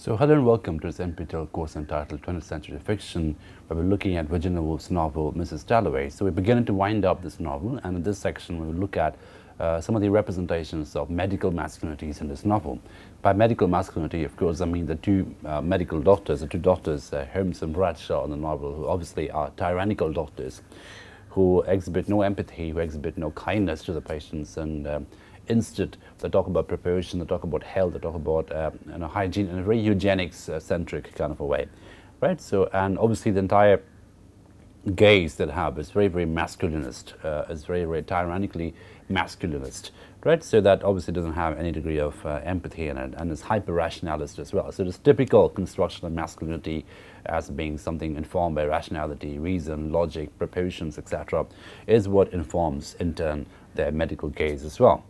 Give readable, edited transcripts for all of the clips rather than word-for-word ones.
So hello and welcome to this NPTEL course entitled 20th Century Fiction, where we're looking at Virginia Woolf's novel Mrs. Dalloway. So we're beginning to wind up this novel, and in this section we will look at some of the representations of medical masculinities in this novel. By medical masculinity, of course, I mean the two medical doctors, Holmes and Bradshaw in the novel, who obviously are tyrannical doctors, who exhibit no empathy, who exhibit no kindness to the patients, and instead they talk about preparation, they talk about health, they talk about hygiene in a very eugenics-centric kind of a way, right? So, and obviously the entire gaze they have is very, very masculinist, is very, very tyrannically masculinist, right? So that obviously doesn't have any degree of empathy in it, and is hyper-rationalist as well. So this typical construction of masculinity as being something informed by rationality, reason, logic, proportions, etc., is what informs, in turn, their medical gaze as well.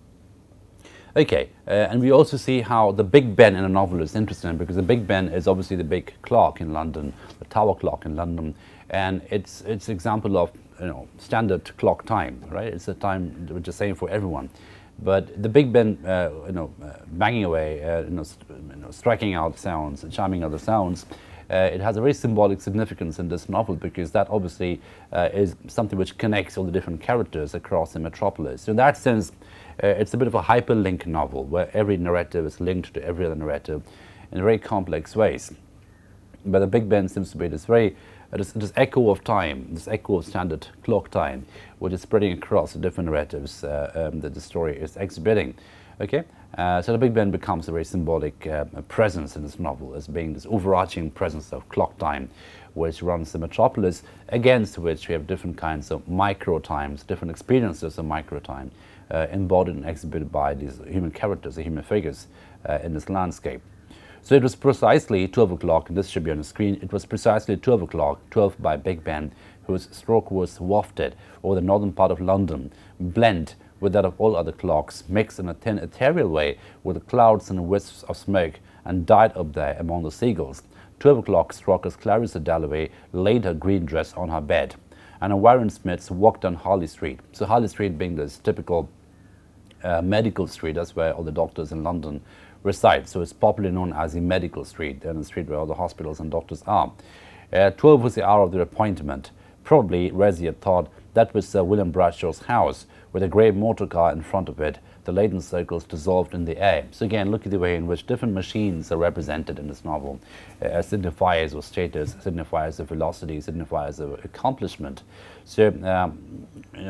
Okay, and we also see how the Big Ben in a novel is interesting, because the Big Ben is obviously the big clock in London, the tower clock in London, and it's example of standard clock time, right? It's a time which is same for everyone, but the Big Ben, banging away, striking out sounds, chiming out the sounds. It has a very symbolic significance in this novel, because that obviously is something which connects all the different characters across the metropolis. So in that sense, it's a bit of a hyperlink novel, where every narrative is linked to every other narrative in very complex ways. But the Big Ben seems to be this very this echo of time, this echo of standard clock time, which is spreading across the different narratives that the story is exhibiting. Okay, so the Big Ben becomes a very symbolic presence in this novel, as being this overarching presence of clock time, which runs the metropolis, against which we have different kinds of micro times, different experiences of micro time, embodied and exhibited by these human characters, the human figures in this landscape. So it was precisely 12 o'clock, and this should be on the screen. It was precisely 12 o'clock, 12 by Big Ben, whose stroke was wafted over the northern part of London, blent with that of all other clocks, mixed in a thin ethereal way with the clouds and wisps of smoke, and died up there among the seagulls. 12 o'clock struck as Clarissa Dalloway laid her green dress on her bed, and a Warren Smiths walked down Harley Street. So Harley Street being this typical medical street, that's where all the doctors in London reside. So it's popularly known as the medical street, and the street where all the hospitals and doctors are. 12 was the hour of their appointment. Probably Resi had thought that was Sir William Bradshaw's house, with a grey motor car in front of it, the laden circles dissolved in the air. So again, look at the way in which different machines are represented in this novel, as signifiers of status, signifiers of velocity, signifiers of accomplishment. So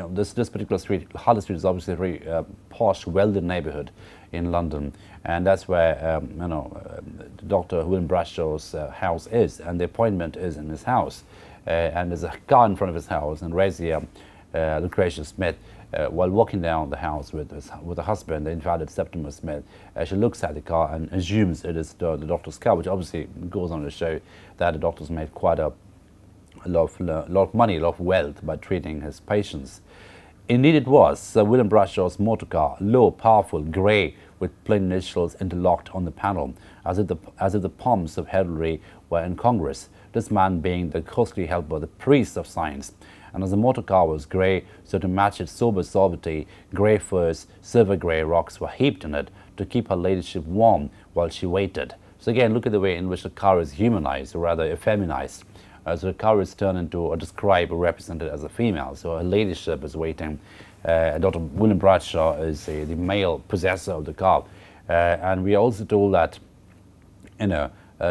this particular street, Harley Street, is obviously a very posh, wealthy neighbourhood in London, and that's where Dr. William Bradshaw's house is, and the appointment is in his house. And there's a car in front of his house, and Razia, Lucretia Smith, while walking down the house with her husband, the invalid Septimus Smith, she looks at the car and assumes it is the doctor's car, which obviously goes on to show that the doctor's made quite a lot of money, a lot of wealth by treating his patients. Indeed it was Sir William Bradshaw's motor car, low, powerful, grey, with plain initials interlocked on the panel, as if the pomps of heraldry were incongruous, this man being the costly helper, the priest of science. And as the motor car was grey, so to match its sober sobriety, grey furs, silver grey rocks were heaped in it to keep her ladyship warm while she waited. So again, look at the way in which the car is humanized, or rather effeminized. So the car is turned into, or described, or represented as a female. So her ladyship is waiting. Dr. William Bradshaw is the male possessor of the car. And we are also told that,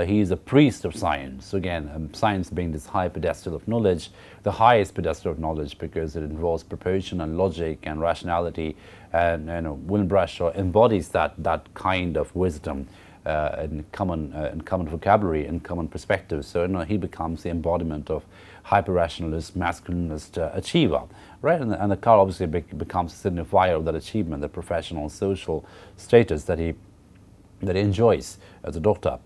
he is a priest of science. So again, science being this high pedestal of knowledge, the highest pedestal of knowledge, because it involves proportion and logic and rationality. And William Bradshaw embodies that kind of wisdom in common vocabulary, in common perspective. So he becomes the embodiment of hyper-rationalist, masculinist achiever, right? And the car obviously becomes a signifier of that achievement, the professional, social status that he enjoys as a doctor.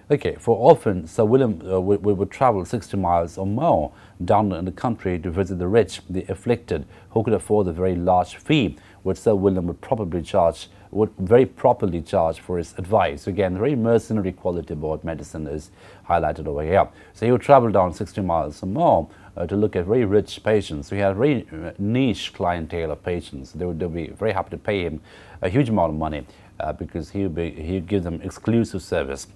Okay, for often Sir William would travel 60 miles or more down in the country to visit the rich, the afflicted, who could afford the very large fee which Sir William would very properly charge for his advice. So again, the very mercenary quality about medicine is highlighted over here. So he would travel down 60 miles or more to look at very rich patients. So he had a very niche clientele of patients. They would be very happy to pay him a huge amount of money because he would give them exclusive service.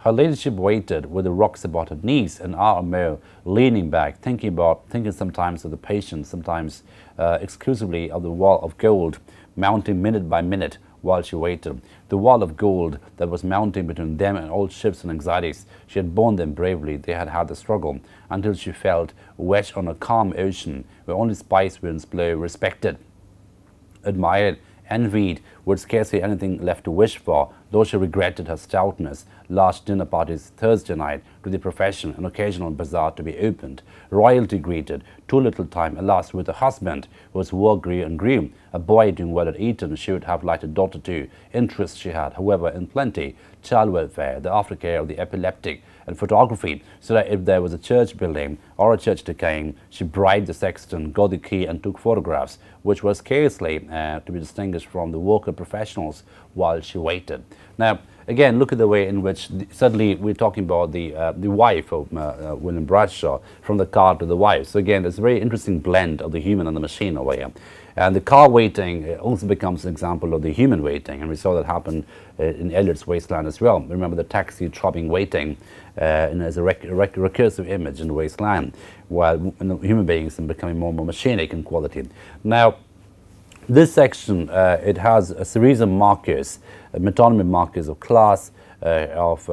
Her ladyship waited with the rocks about her knees, an hour or more, leaning back, thinking sometimes of the patient, sometimes exclusively of the wall of gold, mounting minute by minute while she waited. The wall of gold that was mounting between them and all shifts and anxieties. She had borne them bravely. They had had the struggle until she felt wedged on a calm ocean where only spice winds blow, respected, admired, envied, with scarcely anything left to wish for, though she regretted her stoutness, large dinner parties Thursday night to the profession, an occasional bazaar to be opened, royalty greeted, too little time, alas, with a husband whose work grew and grew, a boy doing well at Eton she would have liked a daughter to, interests she had, however, in plenty, child welfare, the aftercare of the epileptic, and photography, so that if there was a church building or a church decaying, she bribed the sexton, got the key and took photographs, which were scarcely to be distinguished from the work of professionals while she waited. Now, again, look at the way in which suddenly we're talking about the wife of William Bradshaw, from the car to the wife. So again, there's a very interesting blend of the human and the machine over here. And the car waiting also becomes an example of the human waiting, and we saw that happen in Eliot's Wasteland as well. Remember the taxi throbbing waiting as a recursive image in the Wasteland, while human beings are becoming more and more machinic in quality. Now, this section, it has a series of markers, metonymy markers of class, of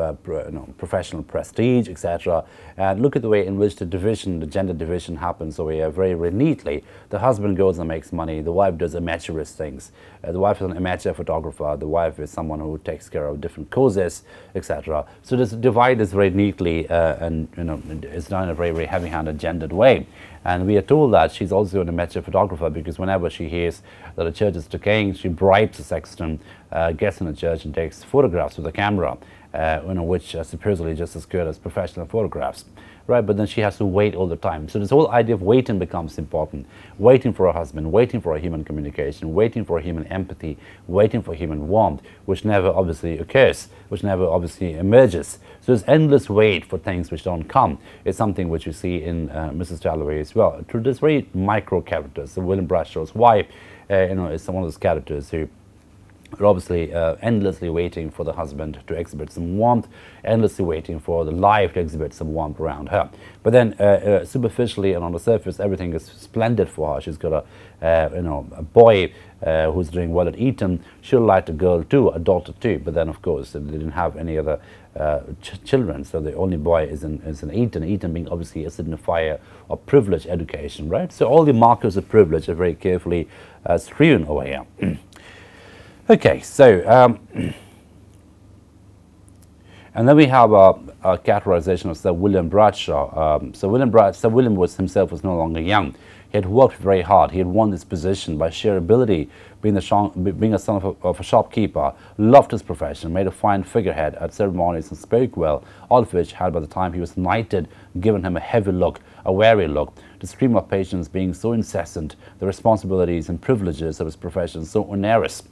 professional prestige, etc. And look at the way in which the division, the gender division happens over here very, very neatly. The husband goes and makes money, the wife does amateurist things. The wife is an amateur photographer, the wife is someone who takes care of different causes, etc. So this divide is very neatly and it's done in a very, very heavy-handed, gendered way. And we are told that she's also an amateur photographer because whenever she hears that a church is decaying, she bribes the sexton, gets in a church and takes photographs with a camera, which are supposedly just as good as professional photographs. Right, but then she has to wait all the time. So this whole idea of waiting becomes important. Waiting for a husband, waiting for a human communication, waiting for a human empathy, waiting for human warmth, which never obviously occurs, which never obviously emerges. So this endless wait for things which don't come is something which you see in Mrs. Dalloway as well. Through this very micro characters. So William Bradshaw's wife, is one of those characters who are obviously endlessly waiting for the husband to exhibit some warmth, endlessly waiting for the life to exhibit some warmth around her. But then superficially and on the surface, everything is splendid for her. She's got a boy who's doing well at Eton. She'll like a girl too, a daughter too. But then, of course, they didn't have any other children, so the only boy is in Eton. Eton being obviously a signifier of privileged education, right? So all the markers of privilege are very carefully strewn over here. Okay, so, and then we have a characterization of Sir William Bradshaw. Sir William himself was no longer young. He had worked very hard. He had won this position by sheer ability, being a son of a shopkeeper, loved his profession, made a fine figurehead at ceremonies and spoke well, all of which had by the time he was knighted given him a heavy look, a weary look, the stream of patients being so incessant, the responsibilities and privileges of his profession so onerous,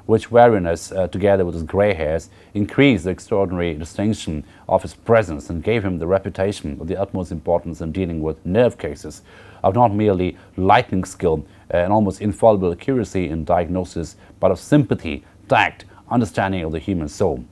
which weariness, together with his grey hairs, increased the extraordinary distinction of his presence and gave him the reputation of the utmost importance in dealing with nerve cases, of not merely lightning skill and almost infallible accuracy in diagnosis, but of sympathy, tact, understanding of the human soul.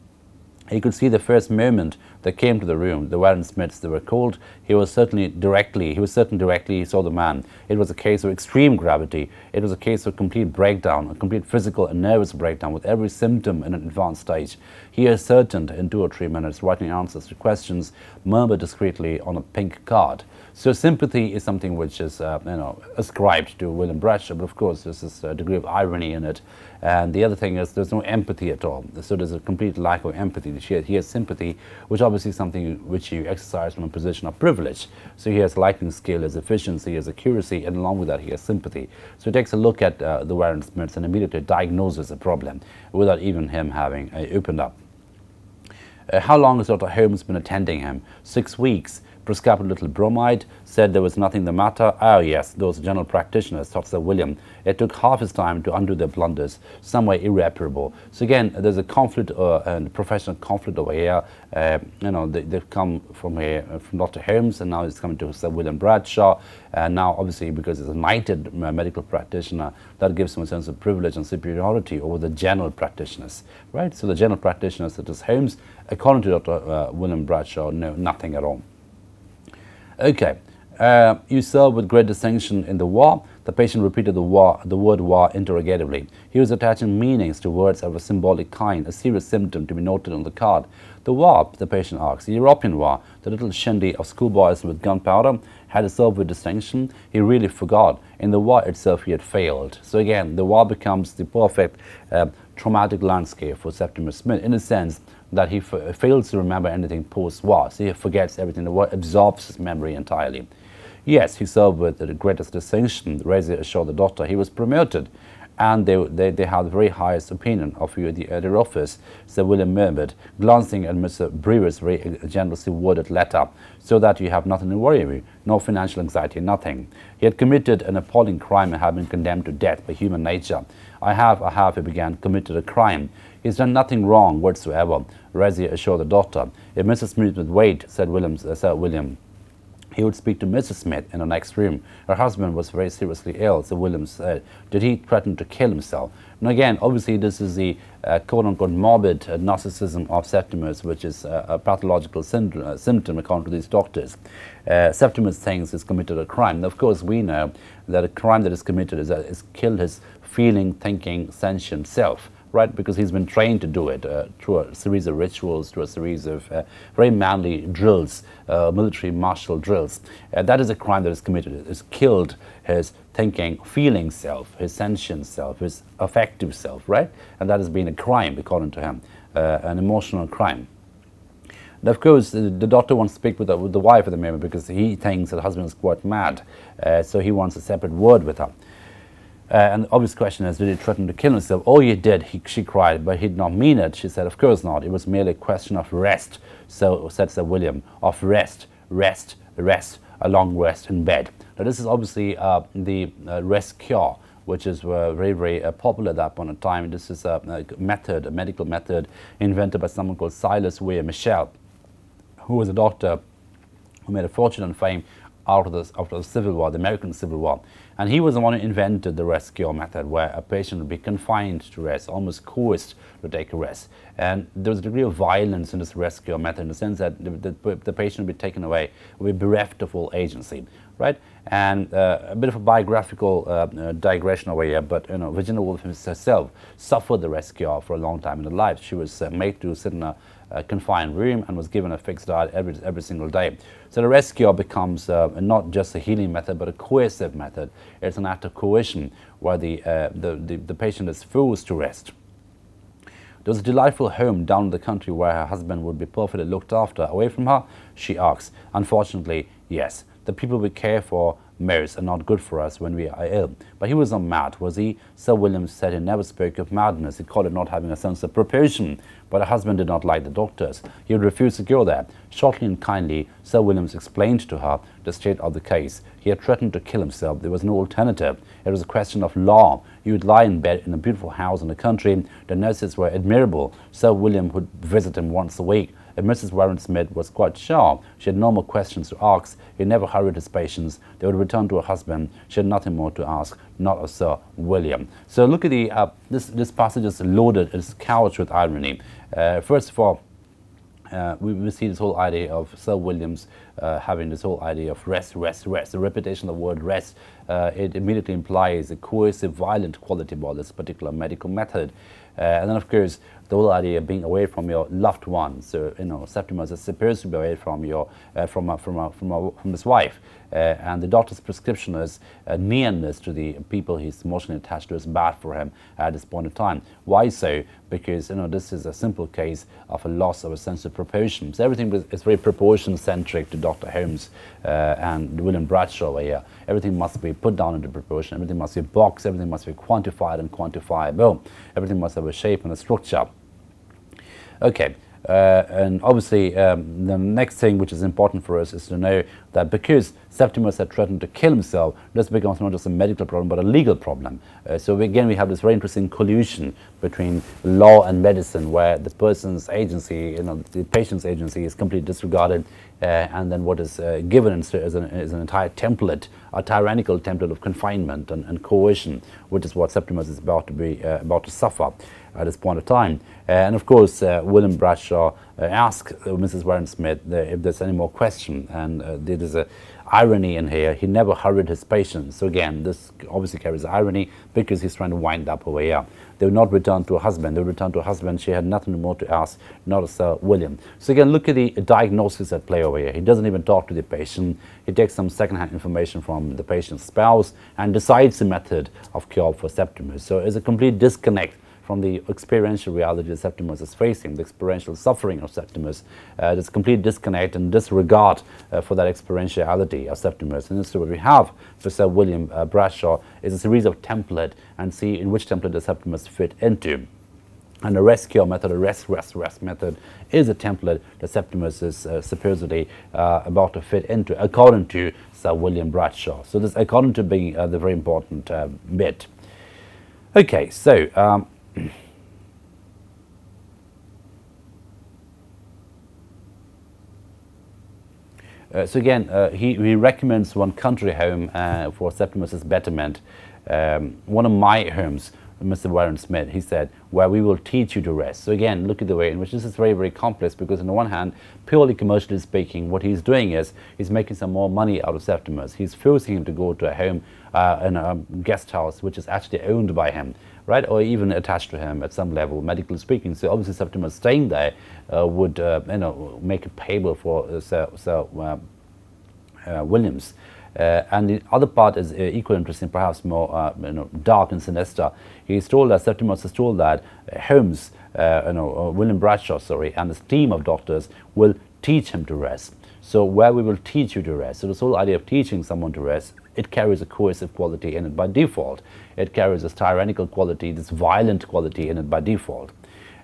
He could see the first moment that came to the room, the Warren Smiths they were called. He was certain directly he saw the man. It was a case of extreme gravity. It was a case of complete breakdown, a complete physical and nervous breakdown with every symptom in an advanced stage. He ascertained in 2 or 3 minutes, writing answers to questions, murmured discreetly on a pink card. So sympathy is something which is ascribed to William Bradshaw, but of course there's this degree of irony in it. And the other thing is there's no empathy at all. So there's a complete lack of empathy. He has sympathy, which obviously is something which you exercise from a position of privilege. So he has lightning skill, his efficiency, his accuracy, and along with that he has sympathy. So he takes a look at the Warren Smiths and immediately diagnoses a problem without even him having opened up. How long has Dr. Holmes been attending him? 6 weeks. prescribed a little bromide, said there was nothing the matter. Oh yes, those general practitioners, thought Sir William. It took half his time to undo their blunders, some way irreparable. So again, there's a conflict, a professional conflict over here. You know, they've come from Dr. Holmes, and now it's coming to Sir William Bradshaw. And now, obviously, because he's a knighted medical practitioner, that gives him a sense of privilege and superiority over the general practitioners, right? So the general practitioners, such as Holmes, according to Dr. William Bradshaw, know nothing at all. Okay, you served with great distinction in the war. The patient repeated the word war interrogatively. He was attaching meanings to words of a symbolic kind, a serious symptom to be noted on the card. The war, the patient asked, the European war, the little shindy of schoolboys with gunpowder, had he served with distinction? He really forgot. In the war itself he had failed. So again, the war becomes the perfect traumatic landscape for Septimus Smith, in a sense that he fails to remember anything post-war. So he forgets everything. The war absorbs his memory entirely. Yes, he served with the greatest distinction. Razor assured the doctor he was promoted, and they had the very highest opinion of you at their office, Sir William murmured, glancing at Mr. Brewer's very generously worded letter, so that you have nothing to worry about, no financial anxiety, nothing. He had committed an appalling crime and had been condemned to death by human nature. I have, he began, committed a crime. He's done nothing wrong whatsoever, Razor assured the doctor. If Mrs. Smith would wait, said Sir William, he would speak to Mrs. Smith in the next room. Her husband was very seriously ill, Sir William said. Did he threaten to kill himself? And again, obviously, this is the quote-unquote morbid narcissism of Septimus, which is a pathological symptom according to these doctors. Septimus thinks he's committed a crime. Now, of course, we know that a crime that is committed is killed his feeling, thinking, sentient self, right? Because he's been trained to do it through a series of rituals, through a series of very manly drills, military martial drills. That is a crime that is committed. It's killed his thinking, feeling self, his sentient self, his affective self, right? And that has been a crime, according to him, an emotional crime. And of course, the doctor wants to speak with the wife at the moment because he thinks that the husband is quite mad, so he wants a separate word with her. And the obvious question is, did he threaten to kill himself? Oh, he did, she cried, but he did not mean it. She said, of course not. It was merely a question of rest, so said Sir William, of rest, a long rest in bed. Now, this is obviously the rest cure, which is very, very popular at that point in time. This is a method, a medical method invented by someone called Silas Weir Michel, who was a doctor who made a fortune and fame after the Civil War, the American Civil War. And he was the one who invented the rest cure method, where a patient would be confined to rest, almost coerced to take a rest. And there was a degree of violence in this rest cure method, in the sense that the patient would be taken away, would be bereft of all agency, right? And a bit of a biographical digression over here, but you know, Virginia Woolf herself suffered the rest cure for a long time in her life. She was made to sit in a confined room and was given a fixed diet every single day. So the rest cure becomes not just a healing method, but a coercive method. It's an act of coercion where the patient is forced to rest. There was a delightful home down in the country where her husband would be perfectly looked after. Away from her? She asks. Unfortunately, yes. The people we care for most are not good for us when we are ill. But he was not mad, was he? Sir William said he never spoke of madness. He called it not having a sense of proportion. But her husband did not like the doctors. He would refuse to go there. Shortly and kindly, Sir Williams explained to her the state of the case. He had threatened to kill himself. There was no alternative. It was a question of law. He would lie in bed in a beautiful house in the country. The nurses were admirable. Sir William would visit him once a week. If Mrs. Warren Smith was quite sharp, she had no more questions to ask. He never hurried his patients. They would return to her husband. She had nothing more to ask, not of Sir William. So look at the this passage is loaded, it's couched with irony. First of all, we see this whole idea of Sir William's having this whole idea of rest. The repetition of the word rest, it immediately implies a coercive, violent quality about this particular medical method. And then, of course, the whole idea of being away from your loved ones. So, you know, Septimus is supposed to be away from your from his wife, and the doctor's prescription is nearness to the people he's emotionally attached to is bad for him at this point in time. Why so? Because, you know, this is a simple case of a loss of a sense of proportion. So everything is very proportion-centric to Dr. Holmes and William Bradshaw here. Everything must be put down into proportion. Everything must be boxed. Everything must be quantified and quantifiable. Everything must have a shape and a structure. Okay, And obviously, the next thing which is important for us is to know that because Septimus had threatened to kill himself, this becomes not just a medical problem but a legal problem. So again, we have this very interesting collusion between law and medicine, where the person's agency, the patient's agency, is completely disregarded, and then what is given is an entire template, a tyrannical template of confinement and coercion, which is what Septimus is about to suffer at this point of time. And of course, William Bradshaw asked Mrs. Warren-Smith if there's any more question, and there's a irony in here. He never hurried his patients. So again, this obviously carries irony because he's trying to wind up her way up. They would not return to her husband. They would return to her husband. She had nothing more to ask, not as Sir William. So again, look at the diagnosis at play over here. He doesn't even talk to the patient. He takes some second-hand information from the patient's spouse and decides the method of cure for Septimus. So it's a complete disconnect from the experiential reality that Septimus is facing, the experiential suffering of Septimus. There's complete disconnect and disregard for that experientiality of Septimus. And so what we have for Sir William Bradshaw is a series of template, and see in which template does Septimus fit into. And the rest-cure method, the rest method, is a template that Septimus is supposedly about to fit into, according to Sir William Bradshaw. So this according to being the very important bit. Okay, so so again, he recommends one country home for Septimus's betterment. One of my homes, Mr. Warren-Smith, he said, where we will teach you to rest. So again, look at the way in which this is very, very complex, because on the one hand, purely commercially speaking, what he's doing is he's making some more money out of Septimus. He's forcing him to go to a home in a guest house which is actually owned by him, right, or even attached to him at some level, medically speaking. So obviously Septimus staying there would make it payable for Sir Williams. And the other part is equally interesting, perhaps more dark and sinister. He's told that Septimus is told that Holmes, William Bradshaw, sorry, and his team of doctors will teach him to rest. So where we will teach you to rest. So this whole idea of teaching someone to rest, it carries a coercive quality in it by default. It carries this tyrannical quality, this violent quality in it by default.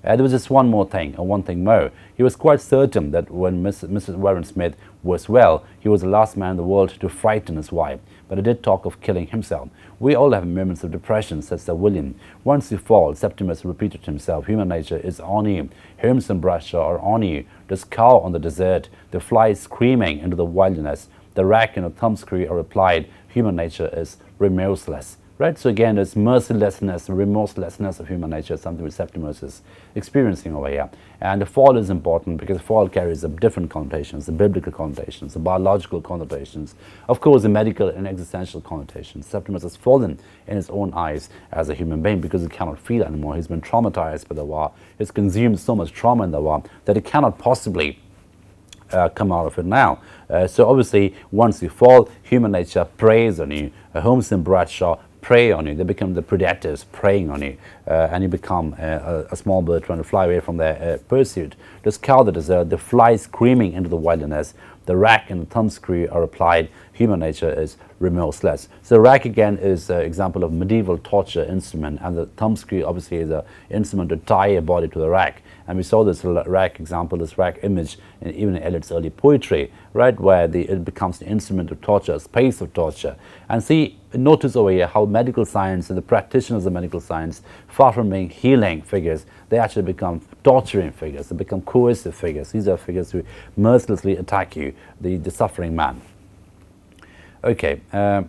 There was just one more thing, or one thing more. He was quite certain that when Mrs. Warren-Smith was well, he was the last man in the world to frighten his wife. But he did talk of killing himself. We all have moments of depression, said Sir William. Once you fall, Septimus repeated to himself, human nature is on you. Holmes and Bradshaw are on you. The cow on the desert, the fly screaming into the wilderness, the rack and the thumbscrew are applied. Human nature is remorseless. Right, so again, this mercilessness, remorselessness of human nature is something which Septimus is experiencing over here. And the fall is important because fall carries the different connotations, the biblical connotations, the biological connotations, of course the medical and existential connotations. Septimus has fallen in his own eyes as a human being because he cannot feel anymore. He's been traumatized by the war. He's consumed so much trauma in the war that he cannot possibly come out of it now. So obviously, once you fall, human nature preys on you. Holmes and Bradshaw prey on you. They become the predators preying on you, and you become a small bird trying to fly away from their pursuit. The cow that is the fly screaming into the wilderness, the rack and the thumbscrew are applied. Human nature is remorseless. So the rack again is an example of medieval torture instrument, and the thumbscrew obviously is an instrument to tie a body to the rack. And we saw this rack example, this rack image, even in Eliot's early poetry, right, where it becomes the instrument of torture, a space of torture. And see, notice over here how medical science and the practitioners of medical science, far from being healing figures, they actually become torturing figures, they become coercive figures. These are figures who mercilessly attack you, the suffering man. Okay, and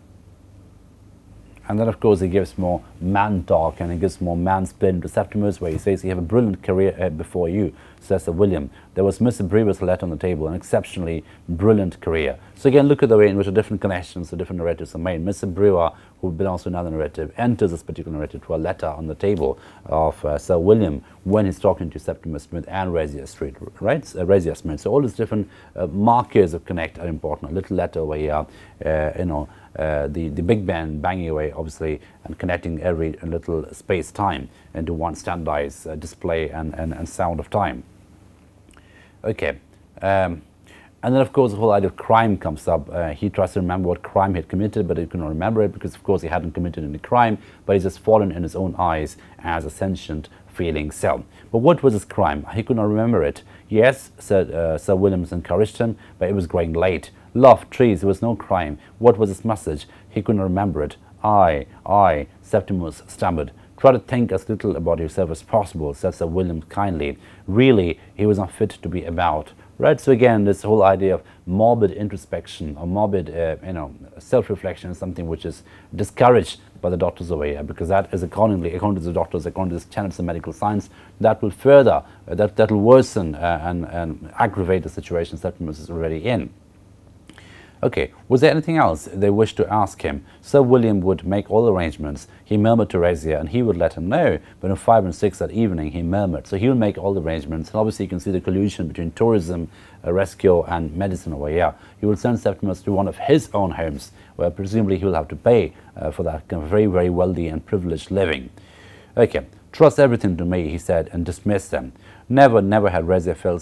then of course he gives more man talk and he gives more mansplaining to Septimus, where he says you have a brilliant career before you, says Sir William. There was Mr. Brewer's letter on the table, an exceptionally brilliant career. So again, look at the way in which the different connections, the different narratives are made. Mr. Brewer, who belongs to another narrative, enters this particular narrative to a letter on the table of Sir William when he's talking to Septimus Smith and Razia Street, right? Razia Smith. So all these different markers of connect are important. A little letter where you the big band banging away, obviously, and connecting every little space-time into one standardized display and sound of time. Okay, and then of course the whole idea of crime comes up. He tries to remember what crime he had committed, but he couldn't remember it because of course he hadn't committed any crime, but he's just fallen in his own eyes as a sentient feeling self. But what was his crime? He could not remember it. Yes, said Sir Williams encouraged him, but it was growing late. Love, trees, there was no crime. What was his message? He couldn't remember it. I, Septimus stammered. Try to think as little about yourself as possible, said Sir William kindly. Really, he was not fit to be about. Right, so again, this whole idea of morbid introspection or morbid, self-reflection is something which is discouraged by the doctors over here, because that is according to the doctors, according to the tenets of medical science, that will further, that will worsen and aggravate the situation Septimus is already in. Okay, was there anything else they wished to ask him? Sir William would make all arrangements. He murmured to Razier, and he would let him know. But at 5 and 6 that evening, he murmured. So he will make all the arrangements. And obviously, you can see the collusion between tourism, rescue, and medicine over here. He will send Septimus to one of his own homes, where presumably he will have to pay for that kind of very, very wealthy and privileged living. Okay, trust everything to me, he said, and dismissed them. Never had Razier felt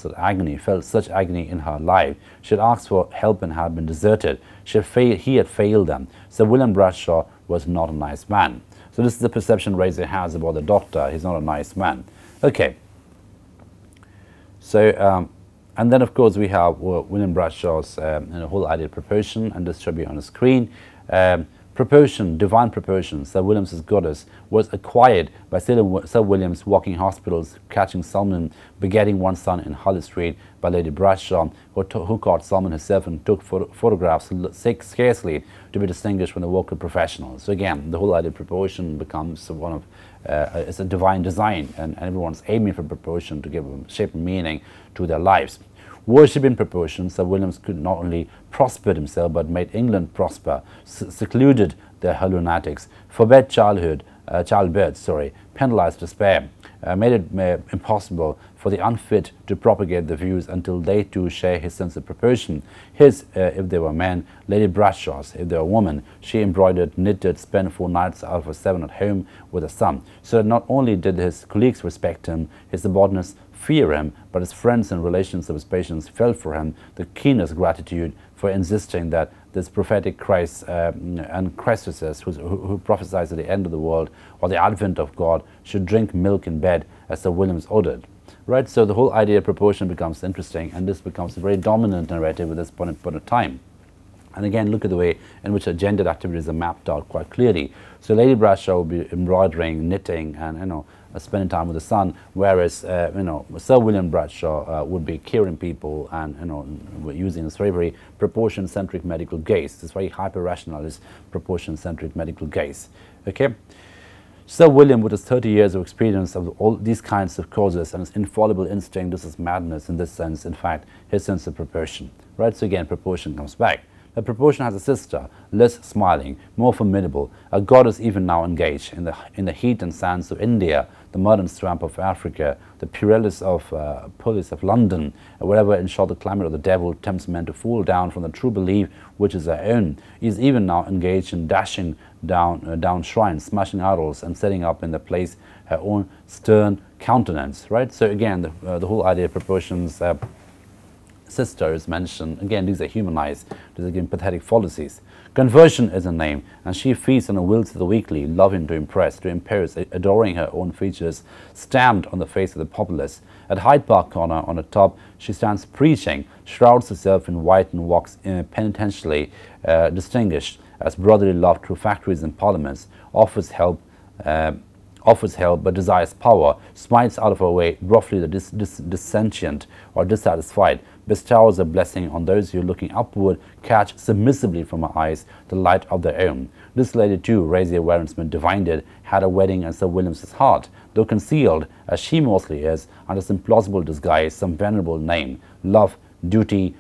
such agony in her life. She had asked for help and had been deserted. He had failed them. Sir William Bradshaw was not a nice man. So this is the perception Razier has about the doctor. He's not a nice man. Okay. So, and then of course we have William Bradshaw's whole idea of proportion, and this should be on the screen. Proportion, divine proportion, Sir William's goddess, was acquired by Sir William's walking hospitals, catching salmon, begetting one son in Harley Street by Lady Bradshaw, who caught salmon herself and took photographs scarcely to be distinguished from the local professionals. So again, the whole idea of proportion becomes one of, it's a divine design, and everyone's aiming for proportion to give shape and meaning to their lives. Worship in proportion, Sir Williams could not only prosper himself, but made England prosper, secluded the lunatics, forbade childbirth, penalized despair, made it impossible for the unfit to propagate the views until they too share his sense of proportion. His, if they were men, Lady Bradshaw's, if they were women, she embroidered, knitted, spent 4 nights out of 7 at home with a son. So that not only did his colleagues respect him, his subordinates fear him, but his friends and relations of his patients felt for him the keenest gratitude for insisting that this prophetic Christ and Christus who prophesies at the end of the world or the advent of God should drink milk in bed as Sir Williams ordered. Right, so the whole idea of proportion becomes interesting, and this becomes a very dominant narrative at this point of time. And again, look at the way in which gendered activities are mapped out quite clearly. So Lady Bradshaw will be embroidering, knitting, and spending time with the son, whereas Sir William Bradshaw would be curing people and using this very, very proportion-centric medical gaze, this very hyper-rationalist proportion-centric medical gaze. Okay. Sir William, with his 30 years of experience of all these kinds of causes and his infallible instinct, this is madness in this sense, in fact, his sense of proportion. Right, so again, proportion comes back. The proportion has a sister, less smiling, more formidable, a goddess even now engaged in the heat and sands of India, the mud and swamp of Africa, the puerility of police of London, wherever in short the climate of the devil tempts men to fall down from the true belief which is their own. He is even now engaged in dashing down shrines, smashing idols, and setting up in their place her own stern countenance. Right. So again, the whole idea of proportions. Sister is mentioned. Again, these are humanized. These are given pathetic fallacies. Conversion is a name, and she feeds on the wills of the weakly, loving to impress, to impose, adoring her own features, stamped on the face of the populace. At Hyde Park Corner, on the top, she stands preaching, shrouds herself in white, and walks penitentially distinguished as brotherly love through factories and parliaments, offers help but desires power, smites out of her way roughly the dissentient or dissatisfied, bestows a blessing on those who, looking upward, catch submissively from her eyes the light of their own. This lady too, Razier Warensman divined it, had a wedding in Sir William's heart, though concealed, as she mostly is, under some plausible disguise, some venerable name, love, duty,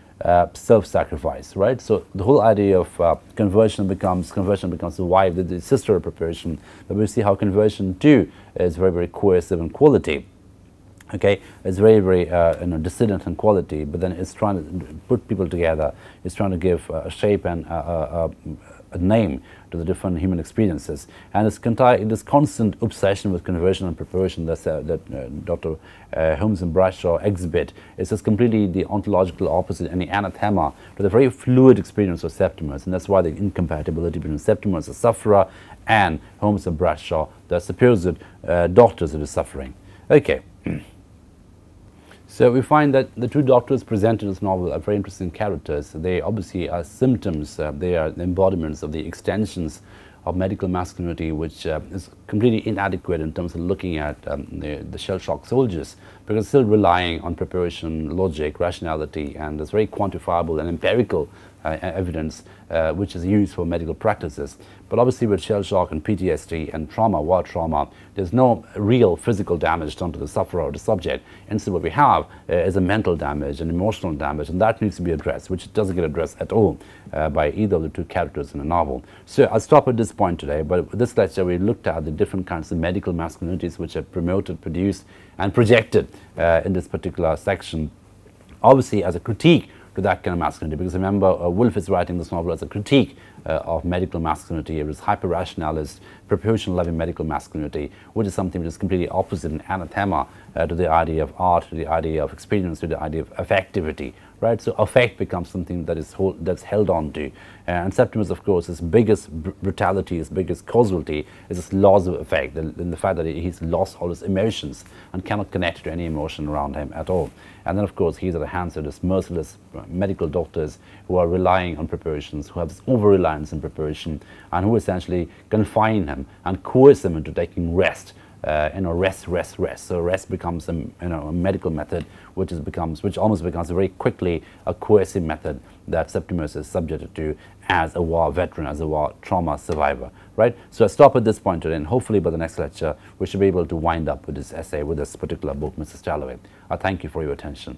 self-sacrifice, right? So the whole idea of conversion becomes the wife, the sister of proportion, but we see how conversion too is very, very coercive in quality. Okay, it's very, very dissident in quality, but then it's trying to put people together. It's trying to give a shape and a name to the different human experiences. And this constant obsession with conversion and proportion that Dr. Holmes and Bradshaw exhibit is just completely the ontological opposite and the anathema to the very fluid experience of Septimus. And that's why the incompatibility between Septimus, the sufferer, and Holmes and Bradshaw, the supposed doctors of the suffering. Okay. So we find that the two doctors presented in this novel are very interesting characters. They obviously are symptoms, they are the embodiments of the extensions of medical masculinity, which is completely inadequate in terms of looking at the shell-shocked soldiers, because it's still relying on preparation, logic, rationality, and there's very quantifiable and empirical evidence which is used for medical practices. But obviously with shell shock and PTSD and trauma, war trauma, there's no real physical damage done to the sufferer or the subject. Instead what we have is a mental damage and emotional damage, and that needs to be addressed, which doesn't get addressed at all by either of the two characters in the novel. So I'll stop at this point today, but with this lecture we looked at the different kinds of medical masculinities which are promoted, produced and projected in this particular section, obviously as a critique to that kind of masculinity, because remember Woolf is writing this novel as a critique of medical masculinity. It was hyper-rationalist, proportion-loving medical masculinity, which is something which is completely opposite and anathema to the idea of art, to the idea of experience, to the idea of affectivity, right? So affect becomes something that is that's held on to. And Septimus, of course, his biggest brutality, his biggest causality is his loss of affect, the fact that he's lost all his emotions and cannot connect to any emotion around him at all. And then, of course, he's at the hands of these merciless medical doctors who are relying on preparations, who have this over-reliance in preparation, and who essentially confine him and coerce him into taking rest. Rest. So rest becomes a medical method, which almost becomes very quickly a coercive method that Septimus is subjected to as a war veteran, as a war trauma survivor, right? So I stop at this point today, and hopefully by the next lecture we should be able to wind up with this essay, with this particular book, Mrs. Dalloway. I thank you for your attention.